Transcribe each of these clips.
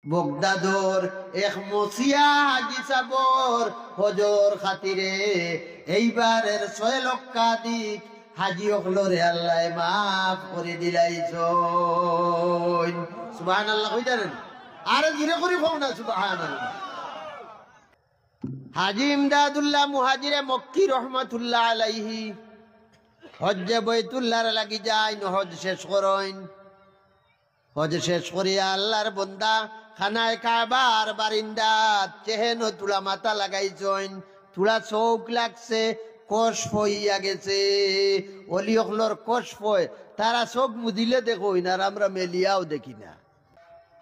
বগদাদর এক মসিয়া হাজি সাবর হজর খাতিরে এইবারের 6 লক্ষাধিক হাজি অকলরে আল্লাহ মাফ করে দিলাইছেন। সুবহানাল্লাহ কইতারেন আর জিরে করি কও না সুবহানাল্লাহ। হাজি ইমদাদুল্লাহ মুহাজিরে মক্কি রহমাতুল্লাহ আলাইহি হজ্জে বাইতুল্লাহর লাগি যায় হজ শেষ করেন। হজ শেষ করিয়া আল্লাহর বন্দা খানায় কাবার বারিন্দাত চেহেন তুলা মাথা লাগাইছেন, তুলা চৌক লাগছে, কষ ফইয়া গেছে। অলি অকলর কষ ফয় তারা চোখ মুদিলে দেখো আর আমরা মেলিয়াও দেখি না।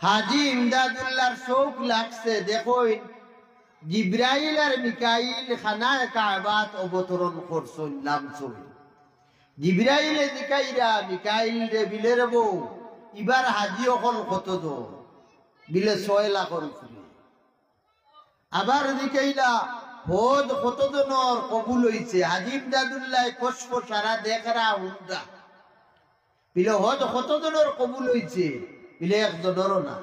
হাজি ইমদাদুল্লাহর চৌক লাগছে দেখুন, জিব্রাইল আর মিকাইল খানায় কাবাত অবতরণ করছেন নামছেন। জিব্রাইলে দিকাইরা মিকাইল রে বিলের বউ এবার হাজি অকল কত দো বিলে 6 লাখর উপরে। আবার দিকাইলা হজ কত জনের কবুল হইছে। হাজি ইমদাদুল্লাহ কষ্ট সারা দেখরা হুন্ডা বিলে হজ কত জনের কবুল হইছে বিলে একজনেরও না।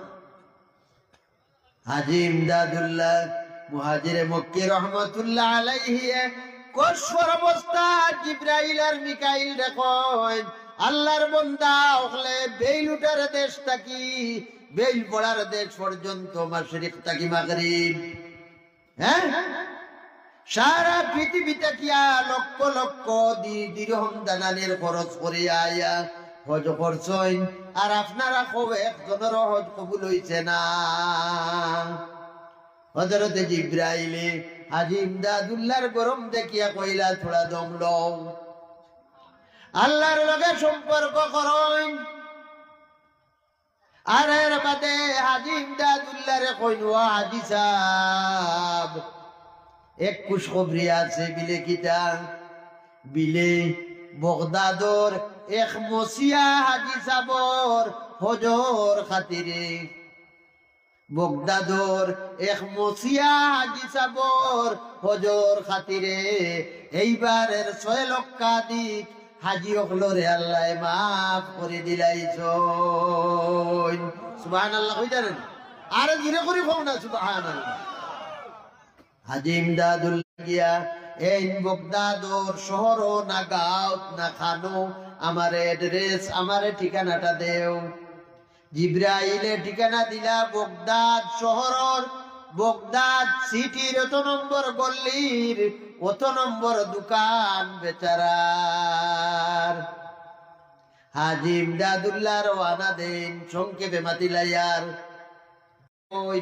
হাজি ইমদাদুল্লাহ মুহাজিরে মক্কি রহমাতুল্লাহ আলাইহি কষ্টের অবস্থা জিব্রাইল আর মিকাইল দেখেন আল্লাহর বন্দা ওখলে বেইল উঠার দেশ থাকি বেইল পড়ার দেশ পর্যন্ত মাশরিক থাকি মাগরিব, হ্যাঁ সারা পৃথিবীতে কিয়া লক্ষ লক্ষ দিরহম দানানের খরচ করে আয়া হজ করছেন আর আপনারা কবে একজনের হজ কবুল হইছে না। হযরতে জিব্রাইলে হাজি ইমদাদুল্লাহর গরম দেখিয়া কইলা থোড়া দম লও, আল্লাহর লগে সম্পর্ক করেন। আর এর বাদে হাজি ইমদাদুল্লাহরে কইন ও হাজি সাহেব এক খুশখবরি আছে বিলে কিতা বিলে বগদাদর এক মসিয়া হাজি সাবর হজর খাতিরে। বগদাদর এক মসিয়া হাজি সাবর হজর খাতিরে এইবারের 6 লক্ষাধিক হাজি অকলরে আল্লাহ মাফ করে দিলাইছেন। সুবহানাল্লাহ কইতারেন আর জিরে করি কও না সুবহানাল্লাহ। হাজি ইমদাদুল্লাহ গিয়া এই বগদাদর শহর না গাঁও না খানো আমার এড্রেস আমার ঠিকানাটা দেও। জিব্রাইলে ঠিকানা দিলা বগদাদ শহরর বগদাদ সিটির 8 নম্বর গল্লির 8 নম্বর দোকান বেচারার। হাজি ইমদাদুল্লাহ রওনা দেন সংক্ষেপে মাতিলাইয়ার ওই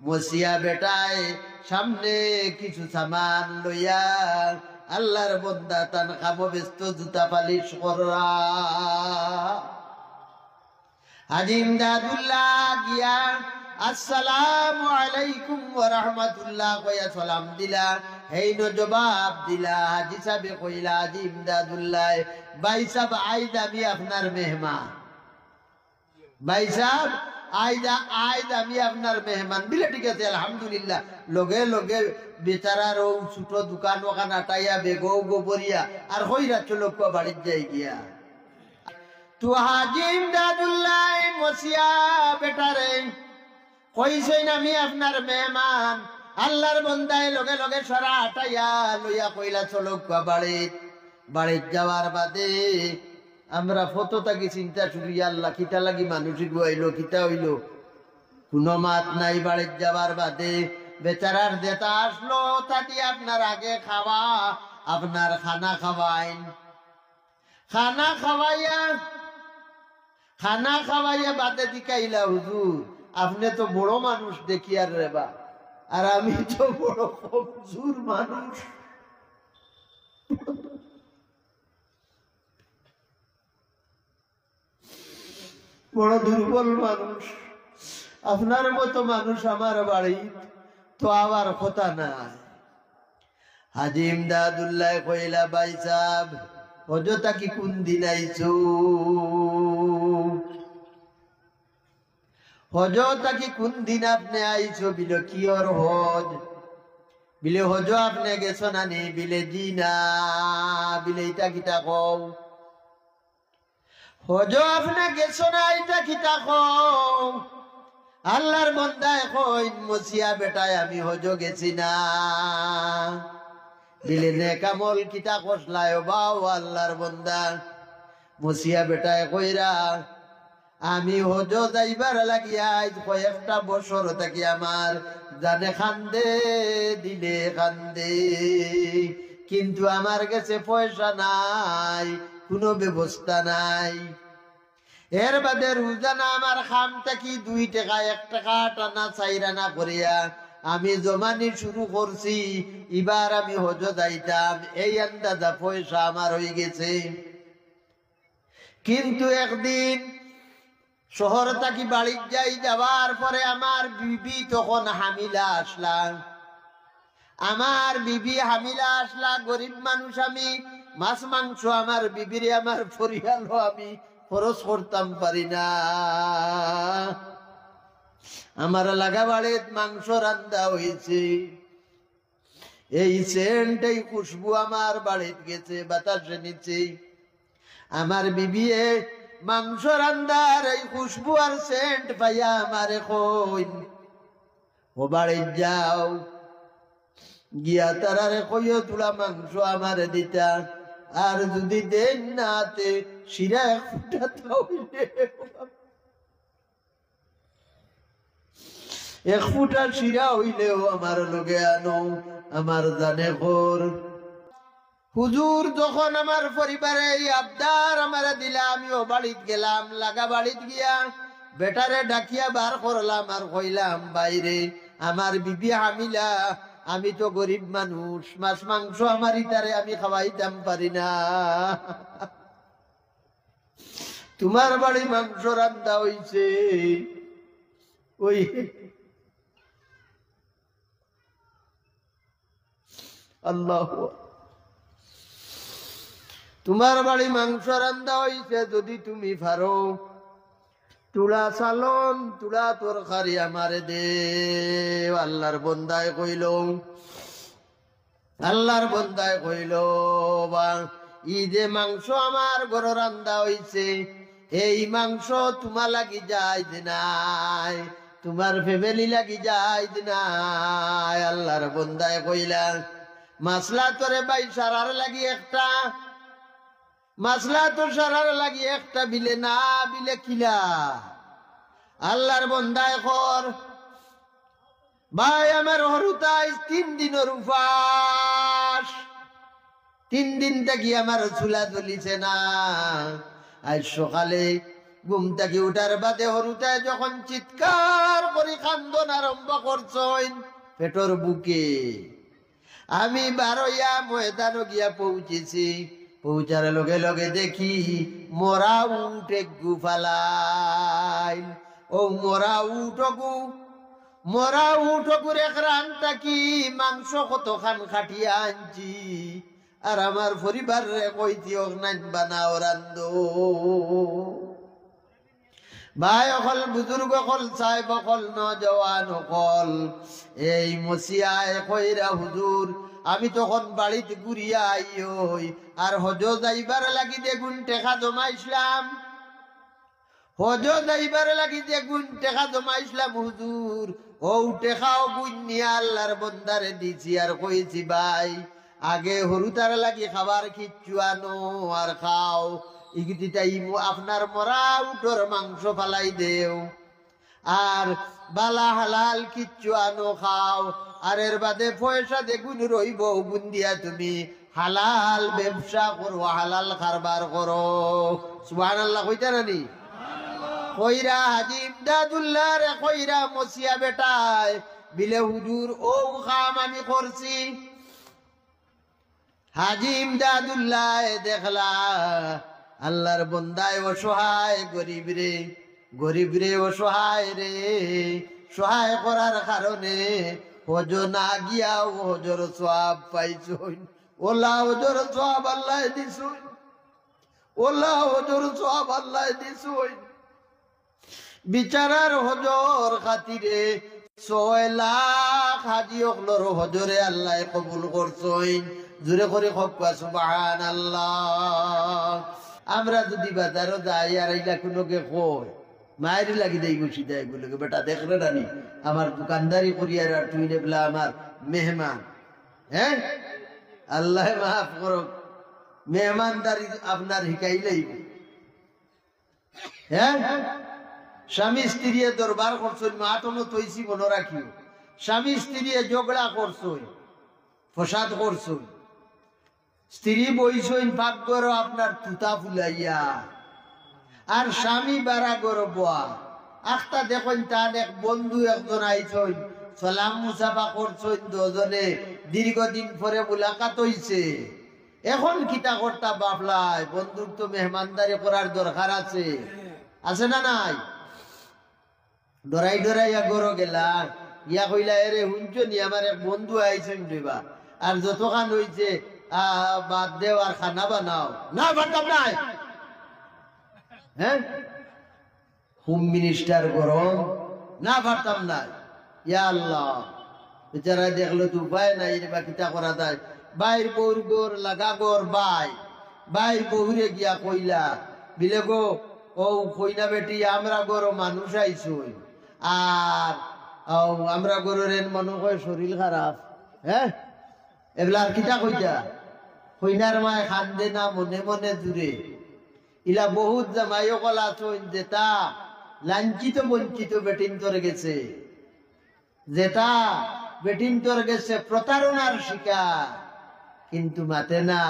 মসিয়া বেটায় সামনে কিছু সামান লইয়া আল্লাহর বন্দা তান খাবো ব্যস্ত জুতা পালিশ করা। হাজি ইমদাদুল্লাহ গিয়া আসসালামু আলাইকুম ওয়া রাহমাতুল্লাহ কইয়া সালাম দিলা। হেইনো জবাব দিলা। হাজি সাহেব কইলা হাজি ইমদাদুল্লাহ ভাই সাহেব আইজ আমি আপনার মেহমান। ভাই সাহেব আইজ আমি আপনার মেহমান বিলে ঠিক আছে আলহামদুলিল্লাহ। লগে লগে বেচারার ও ছোট দোকান ওখান আটাইয়া বেগো গোবরিয়া আর কইরা চলো বাড়ির যাই গিয়া। তো হাজি ইমদাদুল্লাহ মসিয়া বেটারে কইছেন আমি আপনার মেহমান। আল্লাহর বন্দায় লগে লগে সারা আটাইয়া লইয়া কইলা চলো বাড়ির যাওয়ার বাদে আমরা ফটো থাকি চিন্তা শুরু আল্লাহ কিতা লাগি মানুষ গুয়াইলো কিতা হইল কোনো মাত নাই। বাড়ির যাওয়ার বাদে বেচারার যেটা আসলো তাটি আপনার আগে খাওয়া আপনার খানা খাওয়াইন। খানা খাওয়াইয়া বাদে দিকাইলা হুজুর আপনি তো বড় মানুষ দেখি আর রেবা আর আমি তো বড় কমজোর মানুষ, বড় দুর্বল মানুষ। আপনার মতো মানুষ আমার বাড়ি তো আবার কথা নাই। হাজি ইমদাদুল্লাহ কইলা ভাই সাহেব হজতা কি কোন দিন আইছো? হজতা কি কোন দিন আপনি আইছো? বিলে কিয়র হজ? বিলে হজ আপনি গেছো নানি? বিলে জি না। বিলে ইটা কিতা কও? হজ আপনি গেছো না? ইটা কিতা কও? আল্লাহর বন্দায় কইন মসিয়া বেটায় আমি হজ গেছি না দিলে নেকামল কিতা কসলায় বাও আল্লাহর বন্দা মসিয়া বেটায় কইরা আমি হজ যাইবার লাগিয়া কয়েকটা বছর থাকি আমার জানে খান্দে দিলে খান্দে, কিন্তু আমার কাছে পয়সা নাই, কোনো ব্যবস্থা নাই। এর বাদে রোজানা আমার খাম থাকি 2 টাকা 1 টাকা টানা 4 আনা করিয়া আমি জমানি শুরু করছি। এবার আমি হজ যাইতাম, এই আন্দাজা পয়সা আমার হয়ে গেছে। কিন্তু একদিন শহর থাকি বাড়ি যাওয়ার পরে আমার বিবি তখন হামিলা আসলা। আমার বিবি হামিলা আসলা, গরিব মানুষ আমি, মাছ মাংস আমার বিবিরে আমার পরিয়ালও আমি খরচ করতাম পারি না। আমার লাগা বাড়িত মাংস রান্দা হয়েছে, এই সেন্ট এই খুশবু আমার বাড়িত গেছে, বাতাসে নিচ্ছে। আমার বিবিয়ে মাংস রান্দার এই খুশবু আর সেন্ট পাইয়া আমারে কইন ও বাড়িত যাও, গিয়া তারারে কইও তুলা মাংস আমারে দিতা, আর যদি দেন নাতে শিরা 1 ফুটা হইলে 1 ফুটা শিরা হইলেও আমার লগে আনো, আমার জানে ঘর। হুজুর যখন আমার পরিবারে এই আবদার আমার দিলা, আমিও বাড়িত গেলাম। লাগা বাড়িত গিয়া বেটারে ডাকিয়া বার করলাম আর কইলাম, বাইরে আমার বিবি হামিলা, আমি তো গরিব মানুষ, মাছ মাংস আমার ইতারে আমি খাওয়াইতাম পারি না, তোমার বাড়ি মাংস রান্দা হইছে, ওই আল্লাহ, তোমার বাড়ি মাংস রান্দা হইছে, যদি তুমি পারো তুলা চালন তুলা তরকারি আমারে দে। আল্লাহর বন্দায় কইল, আল্লাহর বন্দায় কইল, বা ই যে মাংস আমার ঘর রান্দা হইছে, এই মাংস তোমার লাগি যাই নাই, তোমার ফ্যামিলি লাগি যাই নাই। আল্লাহর বন্দায় কইলা, মাসলা তোরে ভাই সারার লাগি একটা, মাসলা তো সারার লাগি একটা বিলে না বিলে কিলা। আল্লাহর বন্দায় কর ভাই আমার হরুতাই 3 দিনের উপাস, 3 দিন থাকি আমার চুলা জ্বলিছে না। আজ সকালে ঘুম থেকে উঠার বাদে হরুতায় যখন চিৎকার করে কান্দন আরম্ভ করছেন পেটর বুকে, আমি বারোয়া ময়দানও গিয়া পৌঁছেছি। পৌঁছার লগে লগে দেখি মরা উঠে গুফালাই, ও মরা উঠগুর এক রানটা কি মাংস কত খান খাটিয়া আনছি, আর আমার পরিবার রে কইতি অগ্নান বানাও রান্ধ। ভাই অকল বুজুর্গ অকল সাহেব অকল নজওয়ান অকল এই মসিয়ায় কইরা, হুজুর আমি তখন বাড়িতে ঘুরিয়া আইই, আর হজ যাইবার লাগি দেখুন টেকা জমাইছিলাম, হজ যাইবার লাগি দেখুন টেকা জমাইছিলাম হুজুর, ও টেকাও গুণ নিয়ে আল্লাহর বন্দারে দিছি, আর কইছি ভাই আগে হরুতার লাগি খাবার কিচ্ছু আনো আর খাও, ইগিটাই আপনার মরা উঠোর মাংস ফালাই দেও, আর বালা হালাল কিচ্ছু আনো খাও, আর এর বাদে পয়সা দেখুন রইব বুন্দিয়া তুমি হালাল ব্যবসা করো, হালাল কারবার করো। সুবহানাল্লাহ কইতা নানি? কইরা হাজি ইমদাদুল্লাহ রে কইরা মসিয়া বেটায় বিলে হুজুর ও কাম আমি করছি। হাজি ইমদাদুল্লাহ দেখলা আল্লাহর বন্দায় অসহায়, গরিব রে অসহায় রে, সহায় করার কারণে হজ না গিয়াও হজর সওয়াব পাইছুন। ওলা হজর সওয়াব আল্লাহ দিছুন, ওলা হজর সওয়াব আল্লাহ দিছুন। বিচারার হজর খাতিরে 6 লাখ হাজি অকলর হজরে আল্লাহ কবুল করছইন। জোরে করে খোকা সুবহানাল্লাহ। আমরা যদি বাজারও যাই আর এইটা কোনোকে কই মায়েরই লাগি দেই গুছি দেয় বলে বেটা দেখলে রানি আমার দোকানদারি করিয়ার আর তুই নেবলা আমার মেহমান। হ্যাঁ, আল্লাহ মাফ করো, মেহমানদারি আপনার শিকাইলেই। হ্যাঁ, স্বামী স্ত্রী দরবার করছই, মাটনো তৈছি মনে রাখিও। স্বামী স্ত্রী ঝগড়া করছই, ফসাদ করছই, স্ত্রী বইছই পাক করো আপনার তুতা ফুলাইয়া, আর স্বামী বাড়া করো বয়া। আখটা দেখুন তার এক বন্ধু একজন আইছই, সালাম মুসাফা করছই দুজনে, দীর্ঘদিন পরে মুলাকাত হইছে। এখন কিতা করতা বাপলাই, বন্ধুর তো মেহমানদারি করার দরকার আছে, আছে না নাই? ডরাই ডরাইয়া গরো গেলা, ইয়া কইলা এরে হুঞ্চনি আমার এক বন্ধু আইছেন দেবা, আর যতখান হইছে বাদ দেও আর খানা বানাও। না বাড়তাম নাই। হ্যাঁ, হোম মিনিস্টার গরম, না পারতাম না। ইয়া আল্লাহ, বেচারা দেখলো তো উপায় নাই, বা কিতা করা যায়। বাইর বউর গোর লাগা গোর বাইর বউরে গিয়া কইলা বিলে গো, ও কইনা বেটি আমরা গরো মানুষ আইসই, আর আমরা গরুর মনে হয় শরীর খারাপ। হ্যাঁ, এগুলা আর কিতা কইতা? কইনার মায় খান্দে না মনে মনে দূরে। ইলা বহুত জামাইও কলা চইন যেটা লাঞ্ছিত বঞ্চিত বেটিন তোর গেছে, যেটা বেটিন তোর গেছে প্রতারণার শিকার, কিন্তু মাতে না।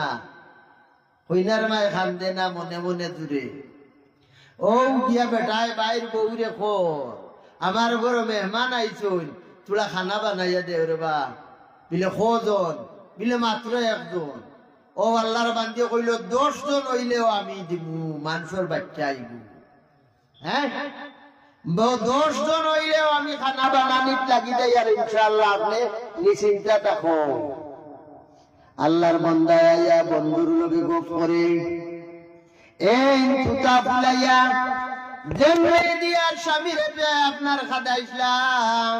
কইনার মায় খান্দে না মনে মনে দূরে। ও গিয়া বেটায় বাইর বউরে খোর, আমার ঘর মেহমান আইছুন, তোরা খানা বানাইয়া দে রে বা। বিলে কজন? বিলে মাত্র একজন। ও আল্লাহর বান্দিয়ে কইল 10 জন হইলেও আমি দিমু, মানুষের বাচ্চা আইব। হ্যাঁ, 10 জন হইলেও আমি খানা বানানিত লাগি দেই, আর ইনশাআল্লাহ আপনি নিশ্চিন্তা থাকো। আল্লাহর বান্দা আইয়া বন্ধুর লগে গপ করে, এই তুতা ফুলাইয়া জেমরে দিয়া স্বামীরে আপনার খাদাইছিলাম।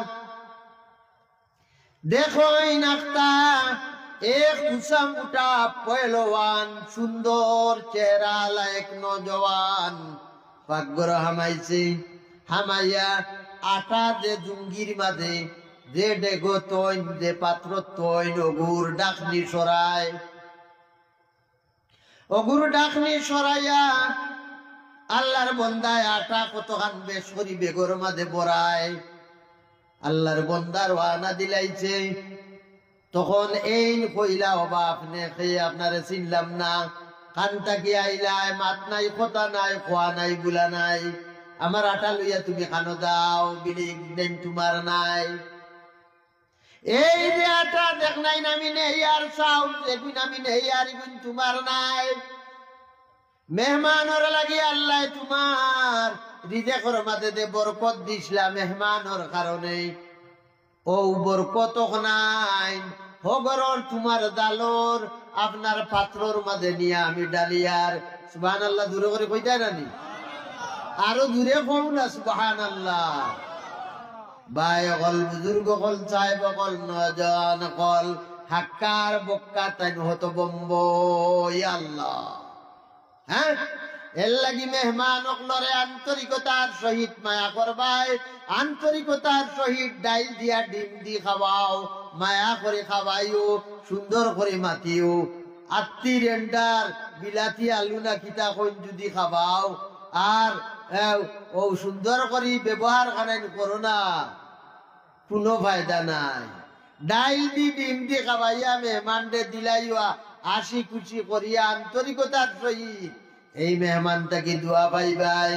দেখো এই নাকটা এক উষা মুটা পয়লওয়ান, সুন্দর চেহারা লায়ক নজওয়ান পাকগর হামাইছে। হামাইয়া আটা যে জুঙ্গির মাঝে যে ডেগো তৈন, যে পাত্র তৈন, অগুর ডাকনি সরায়, অগুর ডাকনি সরাইয়া আল্লাহর বন্দায় আটা কতখান বেশ করি বেগর মাঝে বড়ায়। আল্লাহর বন্দার ওয়ানা দিলাইছে। তখন এই কইলা, হবা আপনি খেয়ে আপনারে চিনলাম না, কানটা কি আইলাই, মাত নাই, কথা নাই, খোয়া নাই, বুলা নাই, আমার আটা লইয়া তুমি খানো দাও, বিলিং দেন তোমার নাই। এই যে আটা দেখ নাই নামি নেই, আর চাও এগুন আমি নেই, আর এগুন তোমার নাই। মেহমানর লাগি আল্লাহ তোমার রিজেকর মাঝে দে বরকত দিছিলা, মেহমানর কারণে ও বরকত নাই। হগরর তোমার দালর আপনার পাত্রর মাঝে নিয়ে আমি ডালিয়ার। সুবহানাল্লাহ দূরে করে কইতাই রানি, আরো দূরে কম না। সুবহানাল্লাহ। ভাই কল, বুজুর্গ কল, সাহেব কল, নজন কল, হাক্কার বক্কা তাই হতো বম্ব। আল্লাহ, হ্যাঁ, এর লাগি মেহমান অকলরে আন্তরিকতার সহিত মায়া করবাই, আন্তরিকতার সহিত ডাইল দিয়া ডিম দি খাওয়াও, মায়া করে খাওয়াইও, সুন্দর করে মাতিও। আত্মি রেন্ডার বিলাতি আলু না কিতা কইন যদি খাওয়াও, আর ও সুন্দর করে ব্যবহার করেন করো না, কোনো ফায়দা নাই। ডাইল দি ডিম দি খাওয়াইয়া মেহমান দে দিলাইয়া হাসি খুশি করিয়া আন্তরিকতার সহিত এই মেহমানটাকে দোয়া পাইবাই।